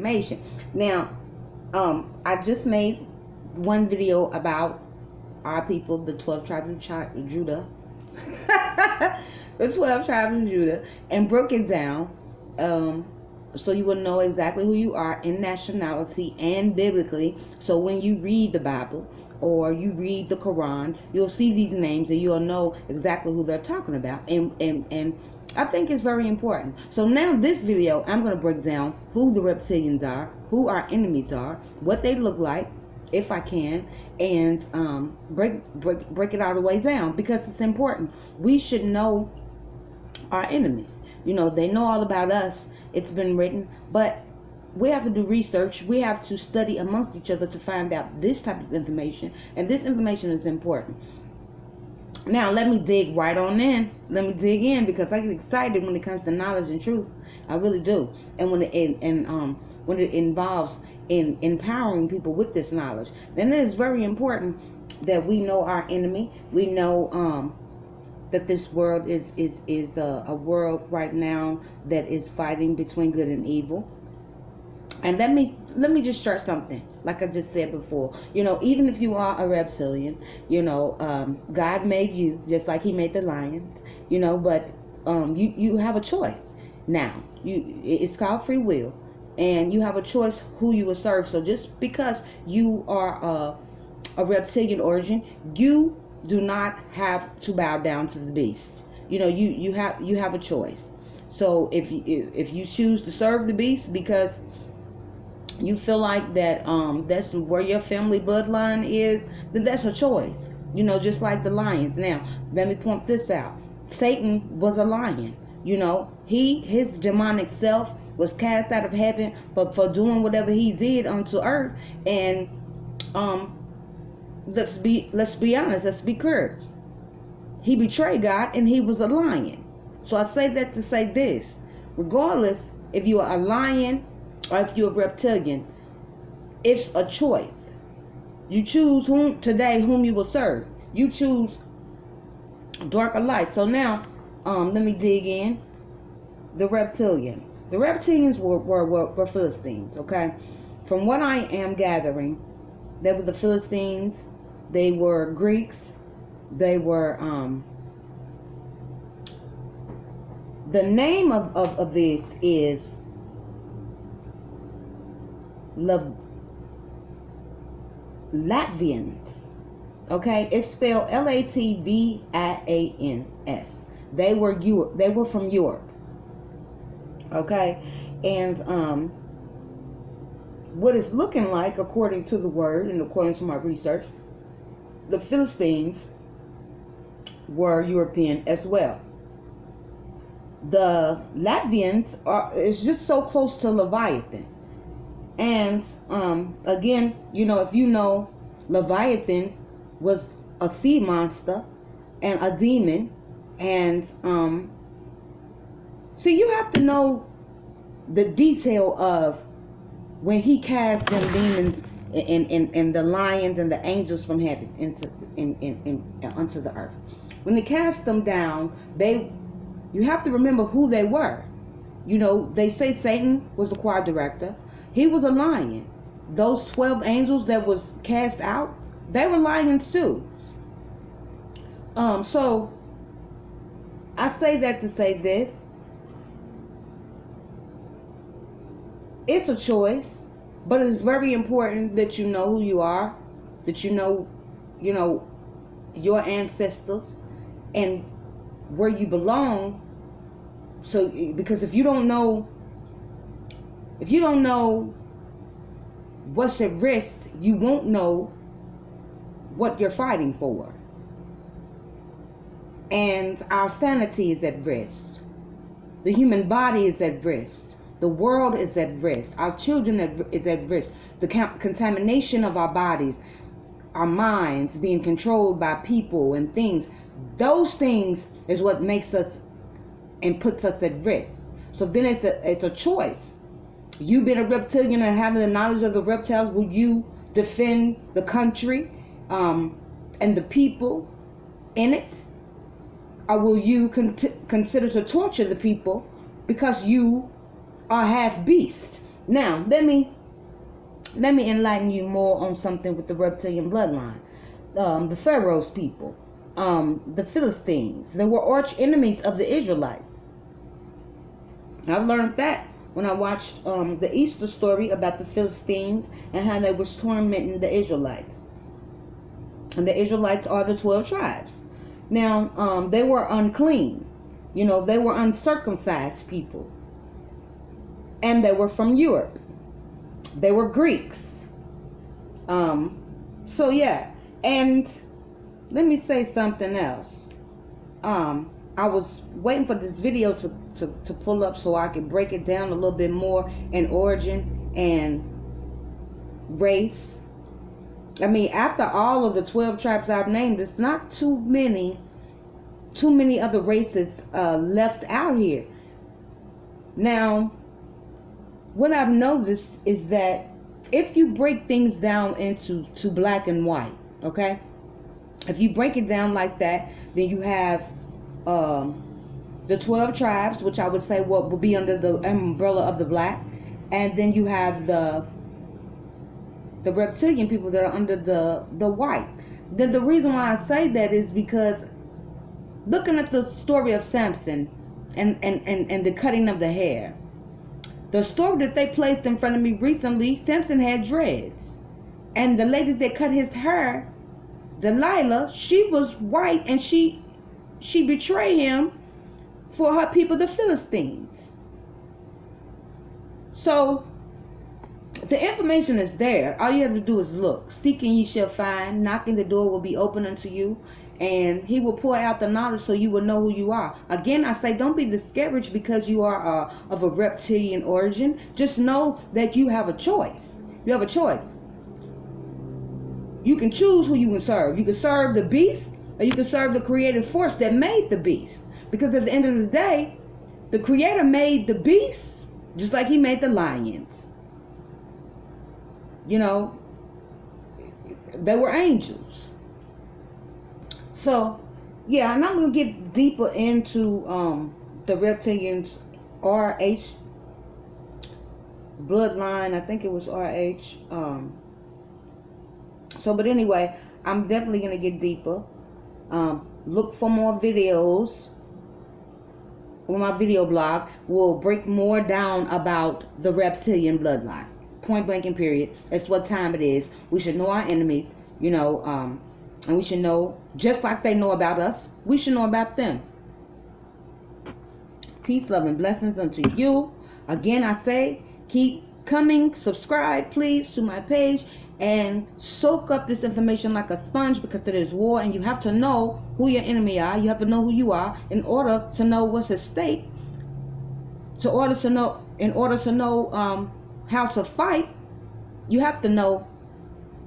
information. Now, I just made one video about our people, the 12 tribes of Judah. The 12 tribes of Judah, and broke it down, so you will know exactly who you are in nationality and biblically. So when you read the Bible or you read the Quran, you'll see these names and you'll know exactly who they're talking about. And I think it's very important. So now this video, I'm going to break down who the reptilians are, who our enemies are, what they look like, if I can, and break it all the way down, because it's important. We should know our enemies. You know, they know all about us. It's been written, but we have to do research. We have to study amongst each other to find out this type of information, and this information is important. Now let me dig right on in. Let me dig in, because I get excited when it comes to knowledge and truth. I really do. And when it involves in empowering people with this knowledge, then it is very important that we know our enemy. We know that this world is a world right now that is fighting between good and evil. And let me just start something. Like I just said before, you know, even if you are a reptilian, you know, God made you just like He made the lions, you know, but you have a choice. Now, it's called free will, and you have a choice who you will serve. So just because you are a reptilian origin, you do not have to bow down to the beast. You know, you have a choice. So if you choose to serve the beast because you feel like that that's where your family bloodline is, then that's a choice. You know, just like the lions. Now, let me point this out. Satan was a lion. You know, his demonic self was cast out of heaven for doing whatever he did unto earth. And let's be honest, let's be clear. He betrayed God and he was a lion. So I say that to say this: regardless if you are a lion or if you're a reptilian, it's a choice. You choose whom you will serve. You choose dark or light. So now, let me dig in. The reptilians. The reptilians were Philistines, okay? From what I am gathering, they were the Philistines. They were Greeks. They were, the name of this is Latvians. Okay, it's spelled Latvians. They were from Europe. Okay, and what it's looking like, according to the word and according to my research, the Philistines were European as well. The Latvians is just so close to Leviathan. And again, you know, if you know, Leviathan was a sea monster and a demon. And so you have to know the detail of when he cast them demons and the lions and the angels from heaven onto the earth. When they cast them down, you have to remember who they were. You know, they say Satan was the choir director. He was a lion. Those 12 angels that was cast out, they were lions too. So I say that to say this: it's a choice, but it's very important that you know who you are, that you know your ancestors and where you belong. So, because if you don't know what's at risk, you won't know what you're fighting for. And our sanity is at risk. The human body is at risk. The world is at risk. Our children is at risk. The contamination of our bodies, our minds being controlled by people and things. Those things is what makes us and puts us at risk. So then it's a choice. You being a reptilian and having the knowledge of the reptiles, will you defend the country and the people in it? Or will you consider to torture the people because you are half beast? Now, let me enlighten you more on something with the reptilian bloodline. The Pharaoh's people, the Philistines, they were arch enemies of the Israelites. I learned that when I watched the Easter story about the Philistines and how they was tormenting the Israelites. And the Israelites are the 12 tribes. Now, they were unclean. You know, they were uncircumcised people. And they were from Europe. They were Greeks. So yeah. And let me say something else. I was waiting for this video to pull up so I could break it down a little bit more in origin and race. I mean, after all of the 12 tribes I've named, there's not too many other races left out here. Now, what I've noticed is that if you break things down into black and white, okay? If you break it down like that, then you have the 12 tribes, which I would say what would be under the umbrella of the black, and then you have the reptilian people that are under the white. Then the reason why I say that is because looking at the story of Samson and the cutting of the hair, the story that they placed in front of me recently, Samson had dreads, and the lady that cut his hair, Delilah, she was white, and she betrayed him for her people, the Philistines. So the information is there. All you have to do is look. Seeking ye shall find. Knocking, the door will be open unto you. And he will pour out the knowledge so you will know who you are. Again, I say don't be discouraged because you are of a reptilian origin. Just know that you have a choice. You have a choice. You can choose who you can serve. You can serve the beast, or you can serve the creative force that made the beast. Because at the end of the day, the creator made the beast just like he made the lions. You know, they were angels. So, yeah, and I'm going to get deeper into the reptilians, RH bloodline. I think it was RH. But anyway, I'm definitely going to get deeper. Look for more videos. On my video blog will break more down about the reptilian bloodline. Point blank and period. That's what time it is. We should know our enemies, you know, and we should know, just like they know about us, we should know about them. Peace, love, and blessings unto you. Again, I say, keep coming. Subscribe, please, to my page. And soak up this information like a sponge, because it is war, and you have to know who your enemy are. You have to know who you are in order to know what's at stake. In order to know how to fight, you have to know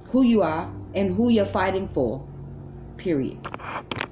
who you are and who you're fighting for. Period.